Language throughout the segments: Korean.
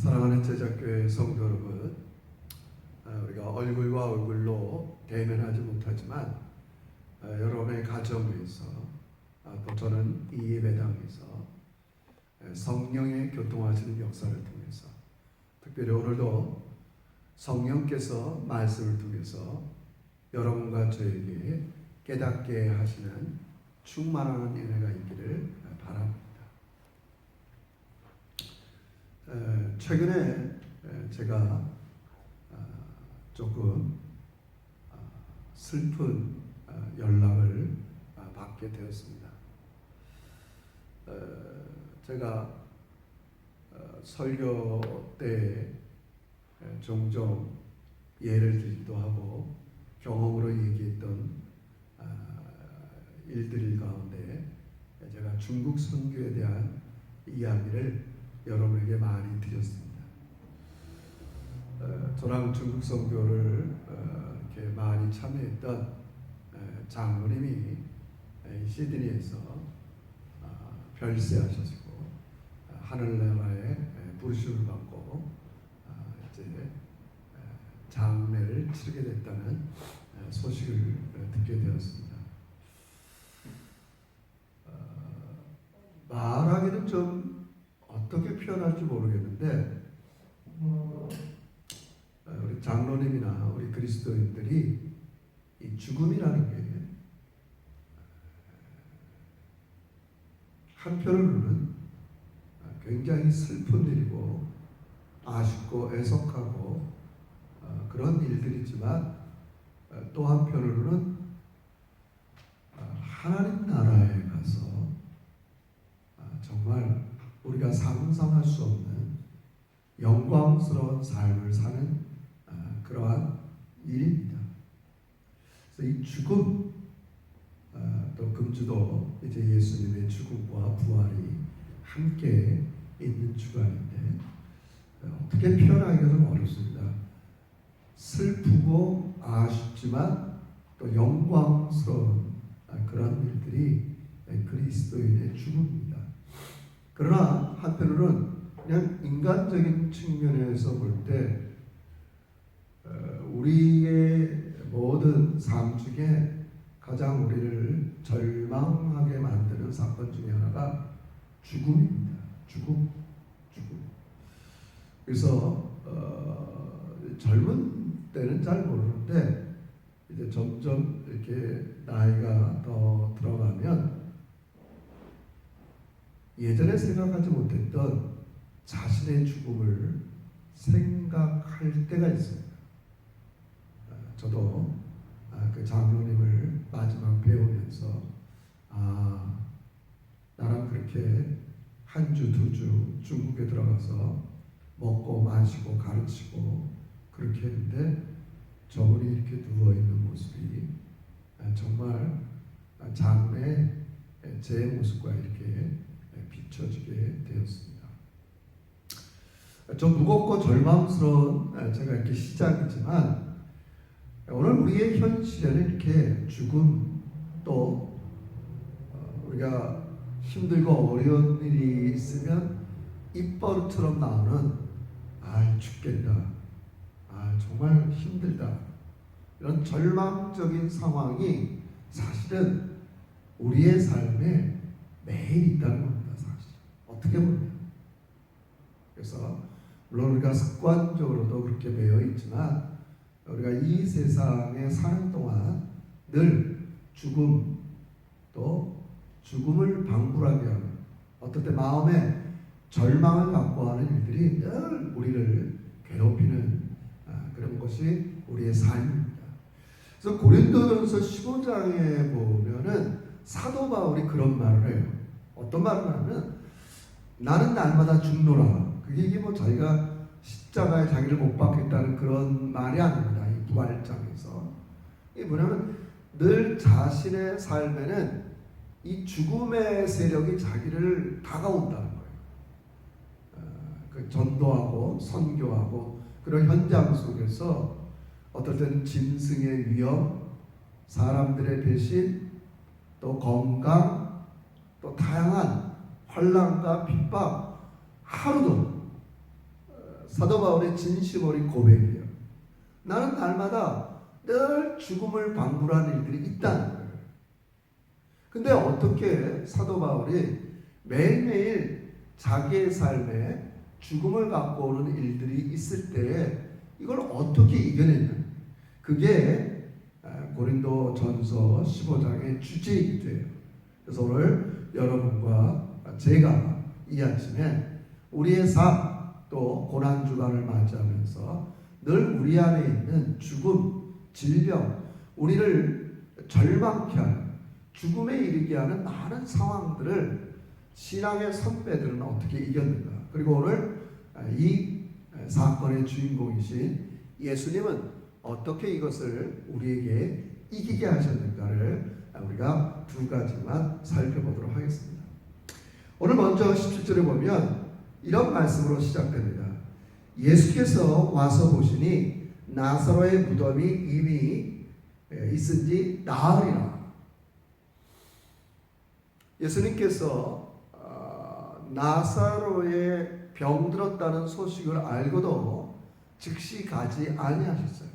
사랑하는 제자교회 성도 여러분, 우리가 얼굴과 얼굴로 대면하지 못하지만 여러분의 가정에서 또 저는 이 예배당에서 성령의 교통하시는 역사를 통해서 특별히 오늘도 성령께서 말씀을 통해서 여러분과 저에게 깨닫게 하시는 충만한 은혜가 있기를 바랍니다. 최근에 제가 조금 슬픈 연락을 받게 되었습니다. 제가 설교 때 종종 예를 들기도 하고 경험으로 얘기했던 일들 가운데 제가 중국 선교에 대한 이야기를 여러분에게 많이 드렸습니다. 저랑 중국 선교를 이렇게 많이 참여했던 장로님이 시드니에서 별세하셔지고 하늘나라에 부르심을 받고 이제 장례를 치르게 됐다는 소식을 듣게 되었습니다. 말하기는 좀 어떻게 표현할지 모르겠는데 우리 장로님이나 우리 그리스도인들이 이 죽음이라는 게 한편으로는 굉장히 슬픈 일이고 아쉽고 애석하고 그런 일들이지만 또 한편으로는 하나님 나라에 가서 정말 우리가 상상할 수 없는 영광스러운 삶을 사는 그러한 일입니다. 그래서 이 죽음, 또 금주도 이제 예수님의 죽음과 부활이 함께 있는 주간인데 어떻게 표현하기가 좀 어렵습니다. 슬프고 아쉽지만 또 영광스러운 그런 일들이 그리스도인의 죽음입니다. 그러나 한편으로는 그냥 인간적인 측면에서 볼 때 우리의 모든 삶 중에 가장 우리를 절망하게 만드는 사건 중에 하나가 죽음입니다. 죽음. 그래서 젊은 때는 잘 모르는데 이제 점점 이렇게 나이가 더 들어가면 예전에 생각하지 못했던 자신의 죽음을 생각할 때가 있습니다. 저도 그 장로님을 마지막 배우면서 나랑 그렇게 한 주, 두 주 중국에 들어가서 먹고 마시고 가르치고 그렇게 했는데 저분이 이렇게 누워있는 모습이 정말 장래의 제 모습과 이렇게 비춰지게 되었습니다. 좀 무겁고 절망스러운 제가 이렇게 시작이지만 오늘 우리의 현실에는 이렇게 죽음 또 우리가 힘들고 어려운 일이 있으면 입버릇처럼 나오는 죽겠다, 정말 힘들다 이런 절망적인 상황이 사실은 우리의 삶에 매일 있다는 겁니다. 사실 어떻게 보면 그래서 물론 우리가 습관적으로도 그렇게 매여 있지만 우리가 이 세상에 사는 동안 늘 죽음 또 죽음을 방불하게 하는 어떨 때 마음에 절망을 갖고 하는 일들이 늘 우리를 괴롭히는 그런 것이 우리의 삶입니다. 그래서 고린도전서 15장에 보면은 사도 바울이 그런 말을 해요. 어떤 말을 하면 나는 날마다 죽노라. 그게 뭐 자기가 십자가에 자기를 못 박겠다는 그런 말이 아닙니다. 이 부활장에서 이게 뭐냐면 늘 자신의 삶에는 이 죽음의 세력이 자기를 다가온다는 거예요. 그 전도하고 선교하고 그런 현장 속에서 어떨 때는 짐승의 위험, 사람들의 배신, 또 건강, 또 다양한 환난과 핍박 하루도 사도 바울의 진심 어린 고백이에요. 나는 날마다 늘 죽음을 방불하는 일들이 있다는 거예요. 근데 어떻게 사도 바울이 매일매일 자기의 삶에 죽음을 갖고 오는 일들이 있을 때 이걸 어떻게 이겨냈냐? 그게 고린도 전서 15장의 주제이기도 해요. 그래서 오늘 여러분과 제가 이 아침에 우리의 삶, 또 고난주간을 맞이하면서 늘 우리 안에 있는 죽음, 질병, 우리를 절망케 하는, 죽음에 이르게 하는 많은 상황들을 신앙의 선배들은 어떻게 이겼는가? 그리고 오늘 이 사건의 주인공이신 예수님은 어떻게 이것을 우리에게 이기게 하셨는가를 우리가 두 가지만 살펴보도록 하겠습니다. 오늘 먼저 17절에 보면 이런 말씀으로 시작됩니다. 예수께서 와서 보시니 나사로의 무덤이 이미 있은지 나으리라. 예수님께서 나사로의 병들었다는 소식을 알고도 즉시 가지 아니하셨어요.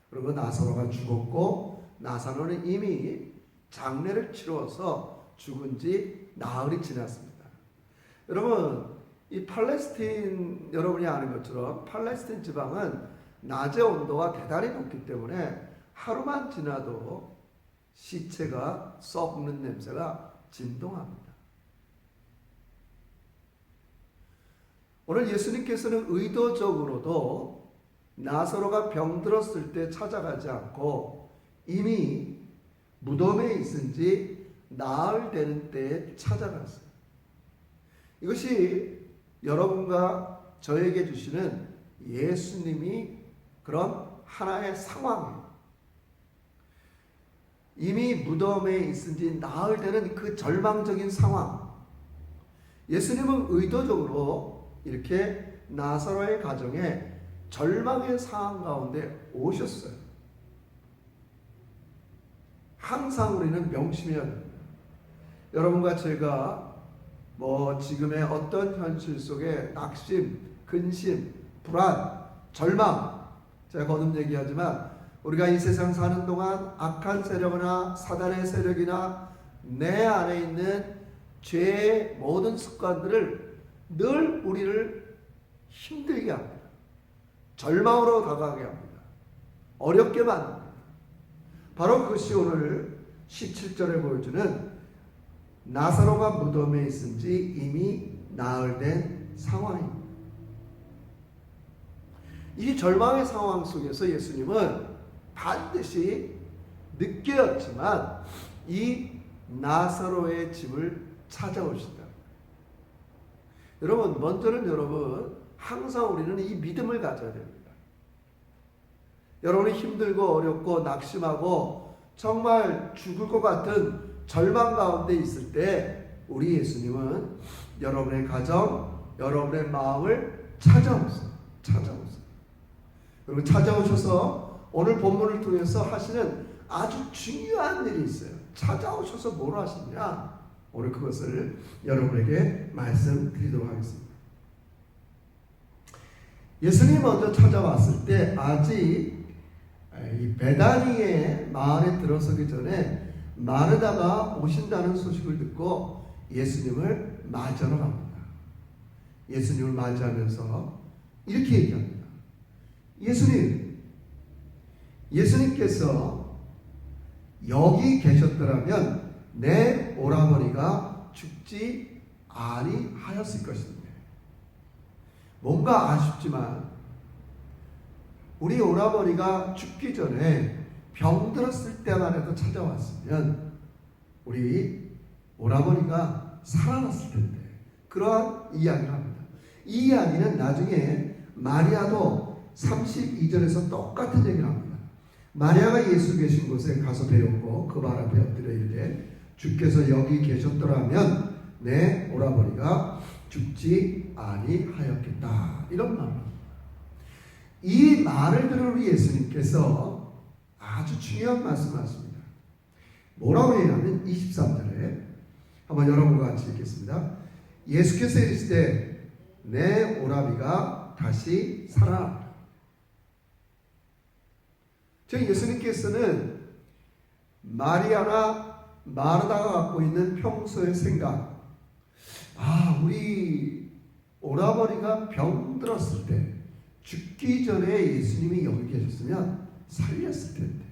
그리고 나사로가 죽었고 나사로는 이미 장례를 치러서 죽은 지 나흘이 지났습니다. 여러분, 이 팔레스틴, 여러분이 아는 것처럼 팔레스틴 지방은 낮의 온도가 대단히 높기 때문에 하루만 지나도 시체가 썩는 냄새가 진동합니다. 오늘 예수님께서는 의도적으로도 나사로가 병들었을 때 찾아가지 않고 이미 무덤에 있은 지 나흘 되는 때에 찾아갔어요. 이것이 여러분과 저에게 주시는 예수님이 그런 하나의 상황이에요. 이미 무덤에 있은 지 나흘 되는 그 절망적인 상황. 예수님은 의도적으로 이렇게 나사로의 가정에 절망의 상황 가운데 오셨어요. 항상 우리는 명심해야 됩니다. 여러분과 제가 지금의 어떤 현실 속에 낙심, 근심, 불안, 절망, 제가 거듭 얘기하지만 우리가 이 세상 사는 동안 악한 세력이나 사단의 세력이나 내 안에 있는 죄의 모든 습관들을 늘 우리를 힘들게 합니다. 절망으로 다가가게 합니다. 어렵게 만듭니다. 바로 그것이 오늘 17절에 보여주는 나사로가 무덤에 있은 지 이미 나흘 된 상황입니다. 이 절망의 상황 속에서 예수님은 반드시 늦게였지만 이 나사로의 집을 찾아오신다. 여러분, 먼저는 항상 우리는 이 믿음을 가져야 됩니다. 여러분이 힘들고 어렵고 낙심하고 정말 죽을 것 같은 절망 가운데 있을 때 우리 예수님은 여러분의 가정, 여러분의 마음을 찾아오세요. 그리고 찾아오셔서 오늘 본문을 통해서 하시는 아주 중요한 일이 있어요. 찾아오셔서 뭘 하시냐? 오늘 그것을 여러분에게 말씀드리도록 하겠습니다. 예수님이 먼저 찾아왔을 때 아직 이 베다니의 마을에 들어서기 전에 마르다가 오신다는 소식을 듣고 예수님을 맞이하러 갑니다. 예수님을 맞이하면서 이렇게 얘기합니다. 예수님께서 여기 계셨더라면 내 오라버니가 죽지 아니하였을 것인데. 뭔가 아쉽지만 우리 오라버니가 죽기 전에 병들었을 때만 해도 찾아왔으면 우리 오라버니가 살아났을 텐데, 그러한 이야기를 합니다. 이 이야기는 나중에 마리아도 32절에서 똑같은 얘기를 합니다. 마리아가 예수 계신 곳에 가서 배웠고 그 발 앞에 엎드려 이르되 주께서 여기 계셨더라면 내 오라버니가 죽지 아니하였겠다. 이런 말입니다. 이 말을 들은 우리 예수님께서 아주 중요한 말씀을 하십니다. 뭐라고 얘기하면 23절에 한번 여러분과 같이 읽겠습니다. 예수께서 이르시되 내 오라비가 다시 살아난다. 즉 예수님께서는 마리아나 마르다가 갖고 있는 평소의 생각, 우리 오라버니가 병들었을 때 죽기 전에 예수님이 여기 계셨으면 살렸을 텐데.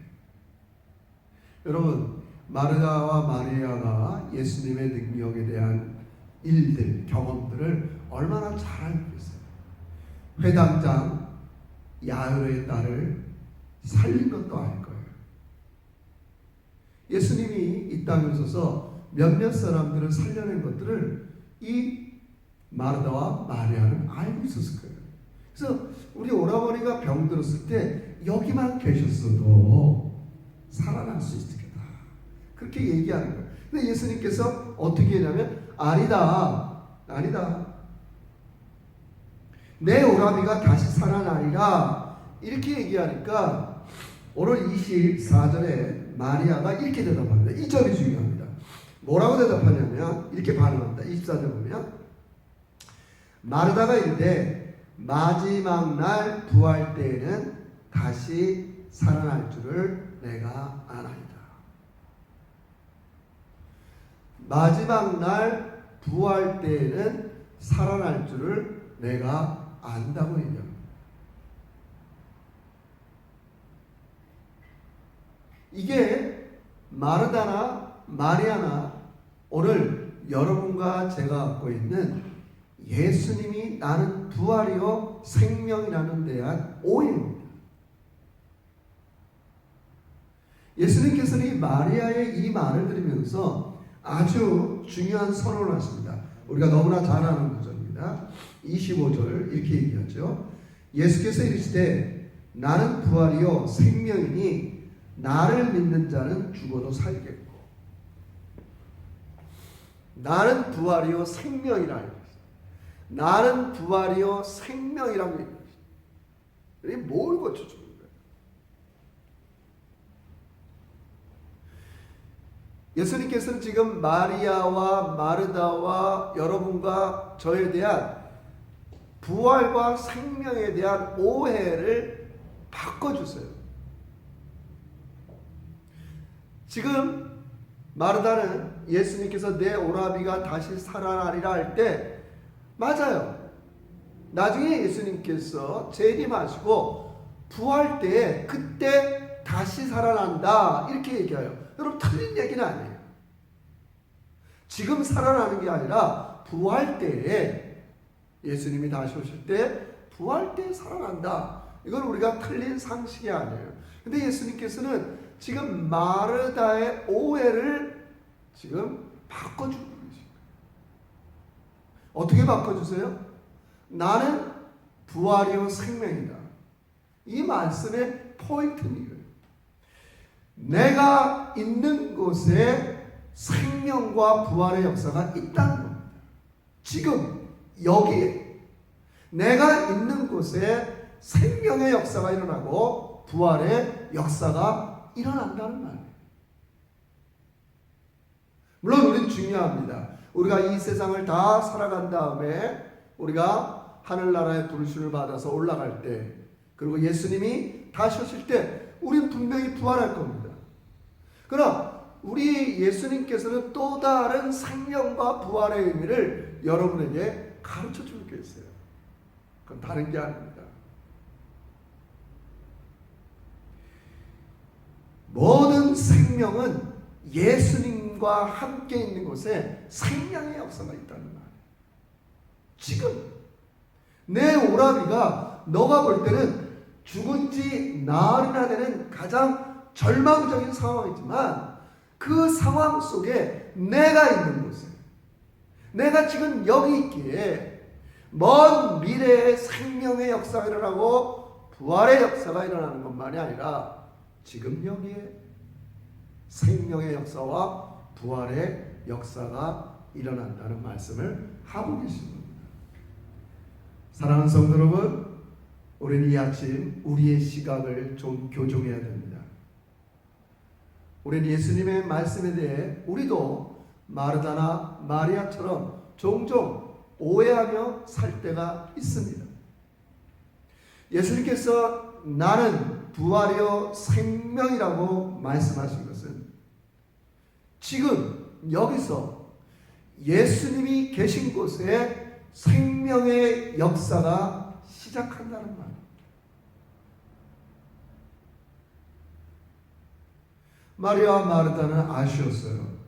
여러분, 마르다와 마리아가 예수님의 능력에 대한 일들, 경험들을 얼마나 잘 알고 있어요. 회당장 야훼로의 딸을 살린 것도 알 거예요. 예수님이 이 땅에 오셔서 몇몇 사람들을 살려낸 것들을 이 마르다와 마리아는 알고 있었을 거예요. 그래서 우리 오라버니가 병들었을 때 여기만 계셨어도 살아날 수 있겠다, 그렇게 얘기하는 거예요. 근데 예수님께서 어떻게 했냐면 아니다. 내 오라비가 다시 살아나리라 이렇게 얘기하니까 오늘 24절에 마리아가 이렇게 대답합니다. 이 점이 중요합니다. 뭐라고 대답하냐면 이렇게 반응합니다. 24절 보면 마르다가 이르되 마지막 날 부활 때에는 다시 살아날 줄을 내가 아나이다. 마지막 날 부활 때에는 살아날 줄을 내가 안다고 얘기합니다. 이게 마르다나 마리아나 오늘 여러분과 제가 갖고 있는 예수님이 나는 부활이요 생명이라는 대한 오해입니다. 예수님께서는 이 마리아의 이 말을 들으면서 아주 중요한 선언을 하십니다. 우리가 너무나 잘 아는 구절입니다. 25절 이렇게 얘기하죠. 예수께서 이르시되 나는 부활이요 생명이니 나를 믿는 자는 죽어도 살겠고. 나는 부활이요 생명이라는 것입니다. 나는 부활이요 생명이라고 얘기합니다. 이게 뭘 고쳐주는 거예요? 예수님께서는 지금 마리아와 마르다와 여러분과 저에 대한 부활과 생명에 대한 오해를 바꿔주세요. 지금 마르다는 예수님께서 내 오라비가 다시 살아나리라 할 때 맞아요. 나중에 예수님께서 재림하시고 부활 때 그때 다시 살아난다 이렇게 얘기해요. 여러분 틀린 얘기는 아니에요. 지금 살아나는 게 아니라 부활 때에 예수님이 다시 오실 때 부활 때 살아난다. 이건 우리가 틀린 상식이 아니에요. 근데 예수님께서는 지금 마르다의 오해를 지금 바꿔주고 계십니다. 어떻게 바꿔주세요? 나는 부활이요 생명이다. 이 말씀의 포인트는 이거예요. 내가 있는 곳에 생명과 부활의 역사가 있다는 겁니다. 지금 여기에 내가 있는 곳에 생명의 역사가 일어나고 부활의 역사가 일어난다는 말이에요. 물론 우리는 중요합니다. 우리가 이 세상을 다 살아간 다음에 우리가 하늘나라의 부르심을 받아서 올라갈 때, 그리고 예수님이 다시 오실 때 우리는 분명히 부활할 겁니다. 그러나 우리 예수님께서는 또 다른 생명과 부활의 의미를 여러분에게 가르쳐 주고 계세요. 그건 다른 게 아닙니다. 모든 생명은 예수님과 함께 있는 곳에 생명의 역사가 있다는 말이에요. 지금 내 오라비가 너가 볼 때는 죽은 지 나흘이나 되는 가장 절망적인 상황이지만 그 상황 속에 내가 있는 곳에, 내가 지금 여기 있기에 먼 미래의 생명의 역사가 일어나고 부활의 역사가 일어나는 것만이 아니라 지금 여기에 생명의 역사와 부활의 역사가 일어난다는 말씀을 하고 계신 겁니다. 사랑하는 성도 여러분, 우리는 이 아침 우리의 시각을 좀 교정해야 됩니다. 우리는 예수님의 말씀에 대해 우리도 마르다나 마리아처럼 종종 오해하며 살 때가 있습니다. 예수님께서 나는 부활이요 생명이라고 말씀하신 것은 지금 여기서 예수님이 계신 곳에 생명의 역사가 시작한다는 말입니다. 마리아와 마르다는 아쉬웠어요.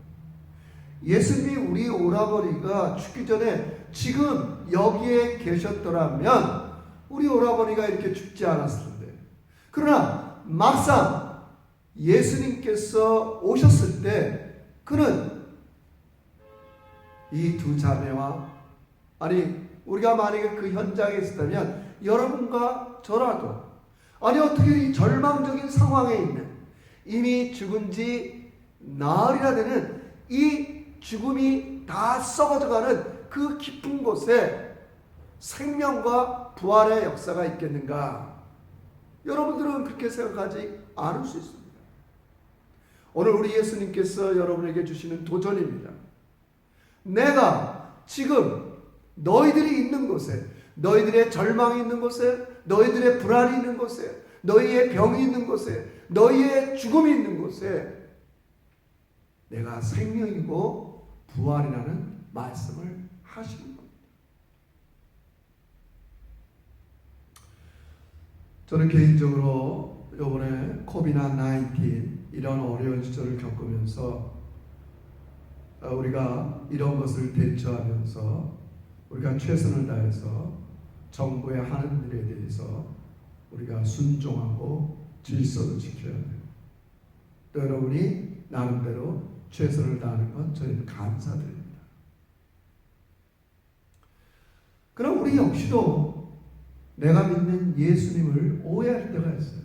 예수님이 우리 오라버니가 죽기 전에 지금 여기에 계셨더라면 우리 오라버니가 이렇게 죽지 않았을 텐데. 그러나 막상 예수님께서 오셨을 때 그는 이 두 자매와 우리가 만약에 그 현장에 있었다면 여러분과 저라도 어떻게 이 절망적인 상황에 있는 이미 죽은 지 나흘이나 되는 이 죽음이 다 썩어져가는 그 깊은 곳에 생명과 부활의 역사가 있겠는가? 여러분들은 그렇게 생각하지 않을 수 있습니다. 오늘 우리 예수님께서 여러분에게 주시는 도전입니다. 내가 지금 너희들이 있는 곳에, 너희들의 절망이 있는 곳에, 너희들의 불안이 있는 곳에, 너희의 병이 있는 곳에, 너희의 죽음이 있는 곳에 내가 생명이고 부활이라는 말씀을 하시는 겁니다. 저는 개인적으로 이번에 코비드-19 이런 어려운 시절을 겪으면서 우리가 이런 것을 대처하면서 우리가 최선을 다해서 정부의 하는 일에 대해서 우리가 순종하고 질서를 지켜야 돼요. 또 여러분이 나름대로 최선을 다하는 건 저희는 감사드립니다. 그럼 우리 역시도 내가 믿는 예수님을 오해할 때가 있어요.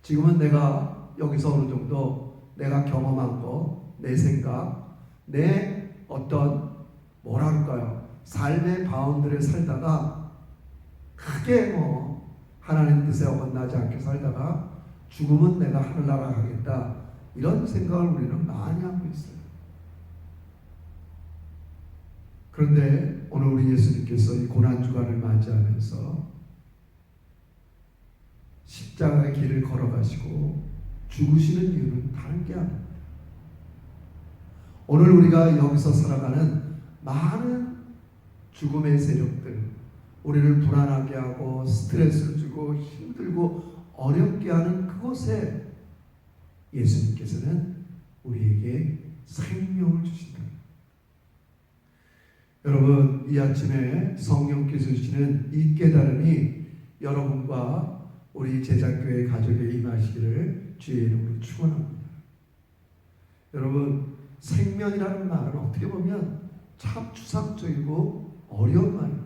지금은 내가 여기서 어느 정도 내가 경험한 거, 내 생각, 내 어떤 뭐랄까요, 삶의 바운드를 살다가 크게 하나님 뜻에 어긋나지 않게 살다가 죽으면 내가 하늘나라 가겠다 이런 생각을 우리는 많이 하고 있어요. 그런데 오늘 우리 예수님께서 이 고난주간을 맞이하면서 십자가의 길을 걸어가시고 죽으시는 이유는 다른 게 아닙니다. 오늘 우리가 여기서 살아가는 많은 죽음의 세력들, 우리를 불안하게 하고 스트레스를 주고 힘들고 어렵게 하는 그곳에 예수님께서는 우리에게 생명을 주신다. 여러분, 이 아침에 성령께서 주시는 이 깨달음이 여러분과 우리 제자교회 가족에 임하시기를 주의 이름으로 축원합니다. 여러분, 생명이라는 말은 어떻게 보면 참 추상적이고 어려운 말입니다.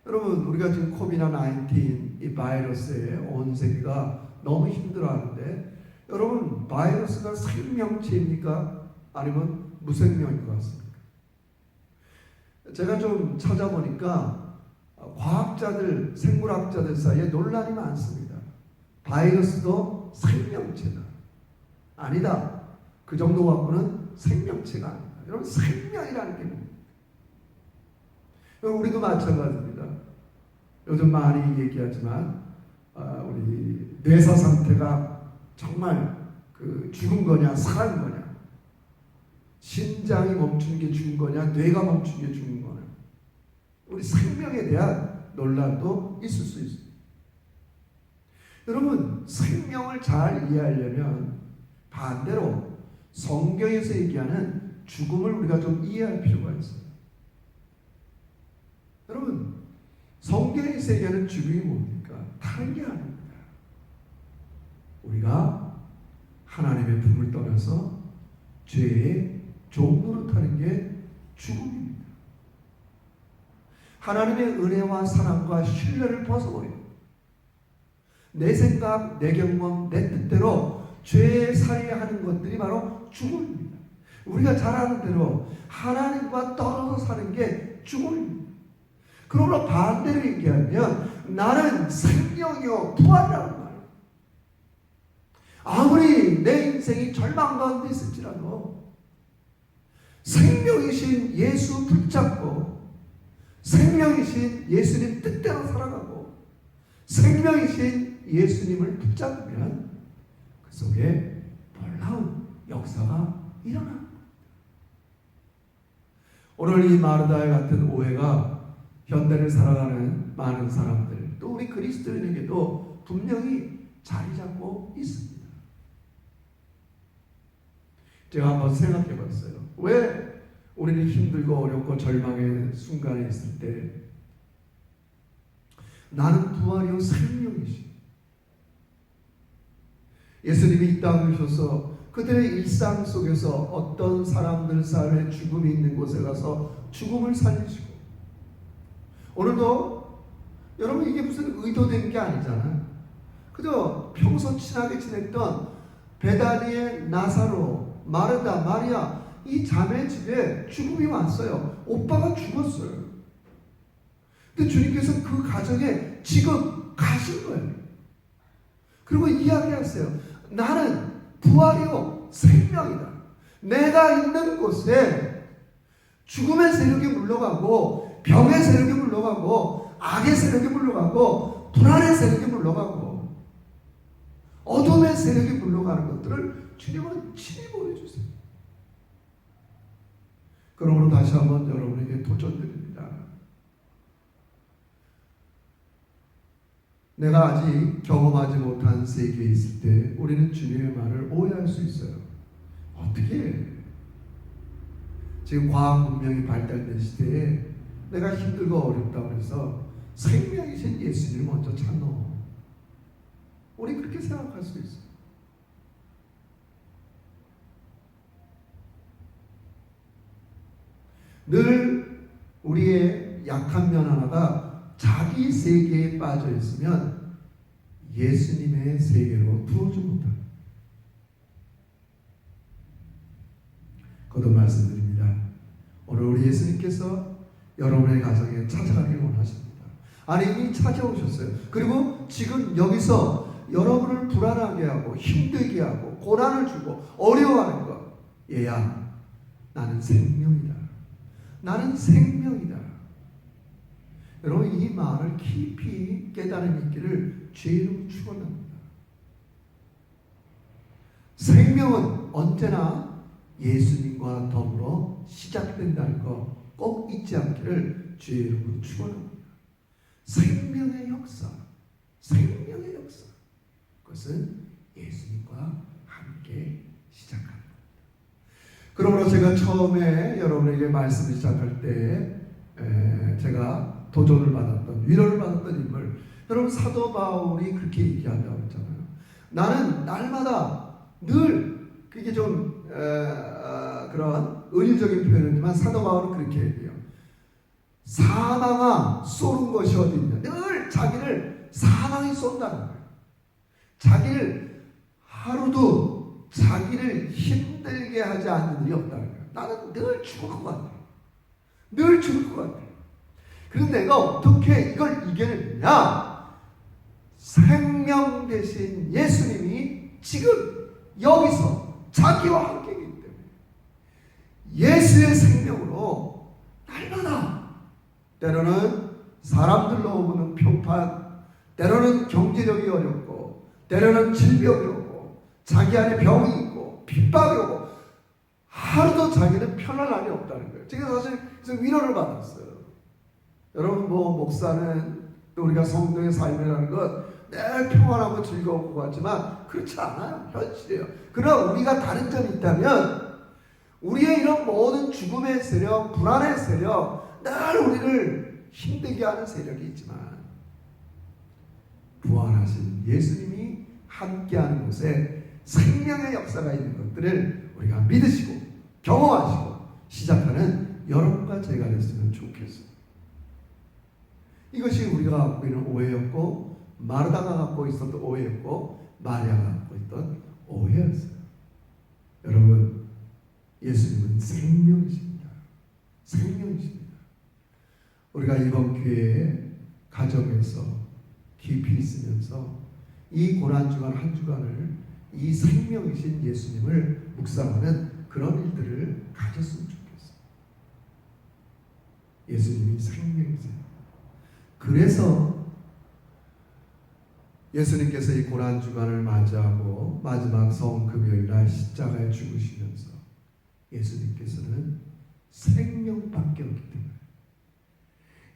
여러분, 우리가 지금 코비드-19 이 바이러스에 온 세계가 너무 힘들어하는데, 여러분, 바이러스가 생명체입니까? 아니면 무생명인 것 같습니까? 제가 좀 찾아보니까 과학자들, 생물학자들 사이에 논란이 많습니다. 바이러스도 생명체다. 아니다. 그 정도 갖고는 생명체가 아니다. 여러분, 생명이라는 게 뭡니까? 우리도 마찬가지입니다. 요즘 많이 얘기하지만 우리 뇌사 상태가 정말 죽은 거냐 살은 거냐, 심장이 멈춘 게 죽은 거냐 뇌가 멈춘 게 죽은 거냐, 우리 생명에 대한 논란도 있을 수 있습니다. 여러분, 생명을 잘 이해하려면 반대로 성경에서 얘기하는 죽음을 우리가 좀 이해할 필요가 있어요. 여러분, 성경에서 얘기하는 죽음이 뭡니까? 다른 게 아닙니다. 우리가 하나님의 품을 떠나서 죄의 종로로 타는 게 죽음입니다. 하나님의 은혜와 사랑과 신뢰를 벗어버리고 내 생각, 내 경험, 내 뜻대로 죄에 살해하는 것들이 바로 죽음입니다. 우리가 잘 아는 대로 하나님과 떨어져 사는 게 죽음입니다. 그러므로 반대로 얘기하면 나는 생명이요 부활이라는 말이에요. 아무리 내 인생이 절망 가운데 있을지라도 생명이신 예수 붙잡고 생명이신 예수님 뜻대로 살아가고 생명이신 예수님을 붙잡으면 그 속에 놀라운 역사가 일어납니다. 오늘 이 마르다의 같은 오해가 현대를 살아가는 많은 사람들, 또 우리 그리스도인에게도 분명히 자리 잡고 있습니다. 제가 한번 생각해 봤어요. 왜 우리는 힘들고 어렵고 절망의 순간에 있을 때 나는 부활이요 생명이시, 예수님이 이 땅에 오셔서 그들의 일상 속에서 어떤 사람들 삶에 죽음이 있는 곳에 가서 죽음을 살리시고, 오늘도 여러분 이게 무슨 의도된 게 아니잖아요. 그저 평소 친하게 지냈던 베다니의 나사로, 마르다, 마리아 이 자매 집에 죽음이 왔어요. 오빠가 죽었어요. 근데 주님께서 그 가정에 지금 가신 거예요. 그리고 이야기하세요. 나는 부활이요 생명이다. 내가 있는 곳에 죽음의 세력이 물러가고 병의 세력이 물러가고 악의 세력이 물러가고 불안의 세력이 물러가고 어둠의 세력이 물러가는 것들을 주님은 친히 보여주세요. 그러므로 다시 한번 여러분에게 도전드립니다. 내가 아직 경험하지 못한 세계에 있을 때 우리는 주님의 말을 오해할 수 있어요. 어떻게? 지금 과학 문명이 발달된 시대에 내가 힘들고 어렵다고 해서 생명이신 예수님을 먼저 찾노. 우리 그렇게 생각할 수 있어요. 늘 우리의 약한 면 하나가 자기 세계에 빠져 있으면 예수님의 세계로 들어오지 못합니다. 거듭 말씀드립니다. 오늘 우리 예수님께서 여러분의 가정에 찾아가길 원하십니다. 아니 이미 찾아오셨어요. 그리고 지금 여기서 여러분을 불안하게 하고 힘들게 하고 고난을 주고 어려워하는 것, 얘야 나는 생명이다. 나는 생명이다. 여러분 이 말을 깊이 깨달음 있기를 주의 이름으로 축원합니다. 생명은 언제나 예수님과 더불어 시작된다는 거 꼭 잊지 않기를 주의 이름으로 축원합니다. 생명의 역사, 생명의 역사, 그것은 예수님과 함께 시작합니다. 그러므로 제가 처음에 여러분에게 말씀을 시작할 때 제가 도전을 받았던, 위로를 받았던 인물, 여러분 사도 바울이 그렇게 얘기한다고 했잖아요. 나는 날마다 늘, 그게 좀 그런 은유적인 표현이지만 사도 바울은 그렇게 얘기해요. 사망아 쏘는 것이 어디 있냐. 늘 자기를 사망이 쏜다는 거예요. 자기를 하루도 자기를 힘들게 하지 않는 일이 없다는 거예요. 나는 늘 죽을 것 같아요. 늘 죽을 것 같아요. 그런데 내가 어떻게 이걸 이겨내느냐? 생명 대신 예수님이 지금 여기서 자기와 함께이기 때문에 예수의 생명으로 날마다 때로는 사람들로 오는 평판, 때로는 경제력이 어렵고 때로는 질병이 오고 자기 안에 병이 있고 핍박이 오고 하루도 자기는 편할 날이 없다는 거예요. 제가 사실 그래서 위로를 받았어요. 여러분 목사는 또 우리가 성도의 삶이라는 것 늘 평안하고 즐거운 것 같지만 그렇지 않아요. 현실이에요. 그러나 우리가 다른 점이 있다면 우리의 이런 모든 죽음의 세력, 불안의 세력, 늘 우리를 힘들게 하는 세력이 있지만 부활하신 예수님이 함께하는 곳에 생명의 역사가 있는 것들을 우리가 믿으시고 경험하시고 시작하는 여러분과 제가 됐으면 좋겠어요. 이것이 우리가 갖고 있는 오해였고 마르다가 갖고 있었던 오해였고 마리아가 갖고 있던 오해였어요. 여러분 예수님은 생명이십니다. 생명이십니다. 우리가 이번 기회에 가정에서 깊이 있으면서 이 고난주간 한 주간을 이 생명이신 예수님을 묵상하는 그런 일들을 가졌으면 좋겠어요. 예수님이 생명이세요. 그래서 예수님께서 이 고난주간을 맞이하고 마지막 성금요일 날 십자가에 죽으시면서 예수님께서는 생명밖에 없기 때문에,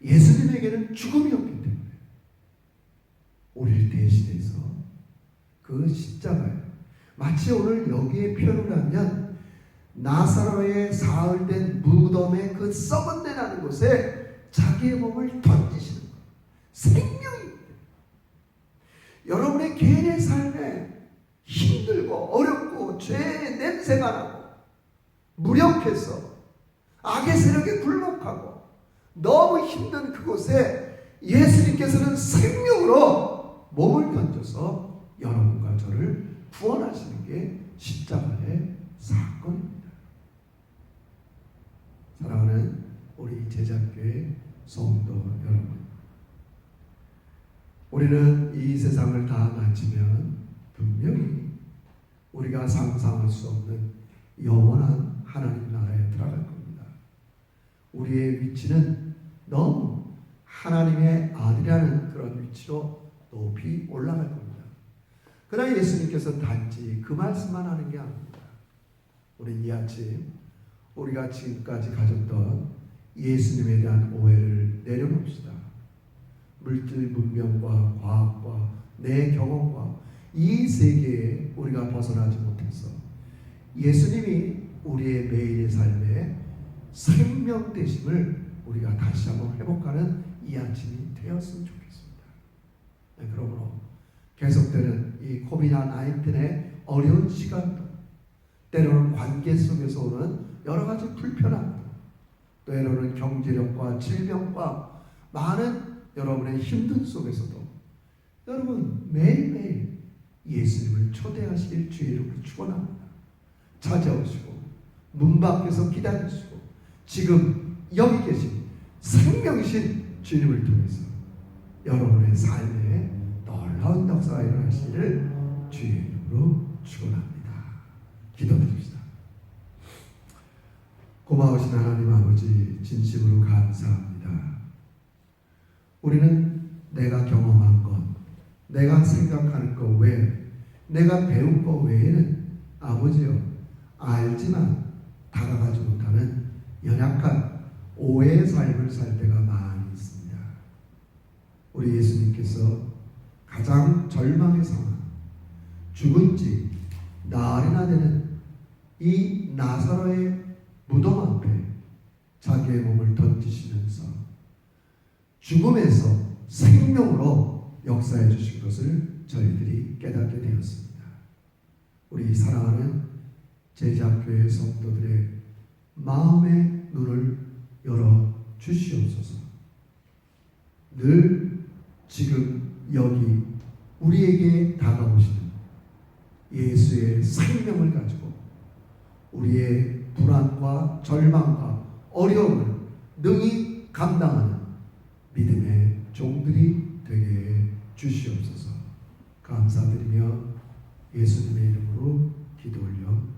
예수님에게는 죽음이 없기 때문에 우리를 대신해서 그 십자가에, 마치 오늘 여기에 표현을 하면 나사로의 사흘된 무덤의 그 썩은 내 나는 곳에 자기의 몸을 던지시는 거예요. 생명입니다. 여러분의 개인의 삶에 힘들고 어렵고 죄의 냄새가 나고 무력해서 악의 세력에 굴복하고 너무 힘든 그곳에 예수님께서는 생명으로 몸을 던져서 여러분과 저를 구원하시는 게 십자가의 사건입니다. 사랑하는 우리 제자교회 성도 여러분, 우리는 이 세상을 다 마치면 분명히 우리가 상상할 수 없는 영원한 하나님 나라에 들어갈 겁니다. 우리의 위치는 너무 하나님의 아들이라는 그런 위치로 높이 올라갈 겁니다. 그러나 예수님께서 단지 그 말씀만 하는 게 아닙니다. 우리 이 아침 우리가 지금까지 가졌던 예수님에 대한 오해를 내려놓읍시다. 물질 문명과 과학과 내 경험과 이 세계에 우리가 벗어나지 못해서 예수님이 우리의 매일의 삶에 생명 되심을 우리가 다시 한번 회복하는 이 아침이 되었으면 좋겠습니다. 네, 그러므로 계속되는 이 코비드-19의 어려운 시간도, 때로는 관계 속에서 오는 여러 가지 불편함도, 때로는 경제력과 질병과 많은 여러분의 힘든 속에서도 여러분 매일매일 예수님을 초대하실 주의 이름으로 축원합니다. 찾아오시고 문 밖에서 기다리시고 지금 여기 계신 생명이신 주님을 통해서 여러분의 삶에 놀라운 역사가 일어나시기를 주의 이름으로 축원합니다. 기도드립시다. 고마우신 하나님 아버지, 진심으로 감사합니다. 우리는 내가 경험한 것, 내가 생각하는 것 외에, 내가 배운 것 외에는 아버지여 알지만 다가가지 못하는 연약한 오해의 삶을 살 때가 많이 있습니다. 우리 예수님께서 가장 절망의 상황, 죽은 지 나흘이나 되는 이 나사로의 무덤 앞에 자기의 몸을 던지시면서 죽음에서 생명으로 역사해 주신 것을 저희들이 깨닫게 되었습니다. 우리 사랑하는 제자교회 성도들의 마음의 눈을 열어 주시옵소서. 늘 지금 여기 우리에게 다가오시는 예수의 생명을 가지고 우리의 불안과 절망과 어려움을 능히 감당하는 믿음의 종들이 되게 주시옵소서. 감사드리며 예수님의 이름으로 기도 올려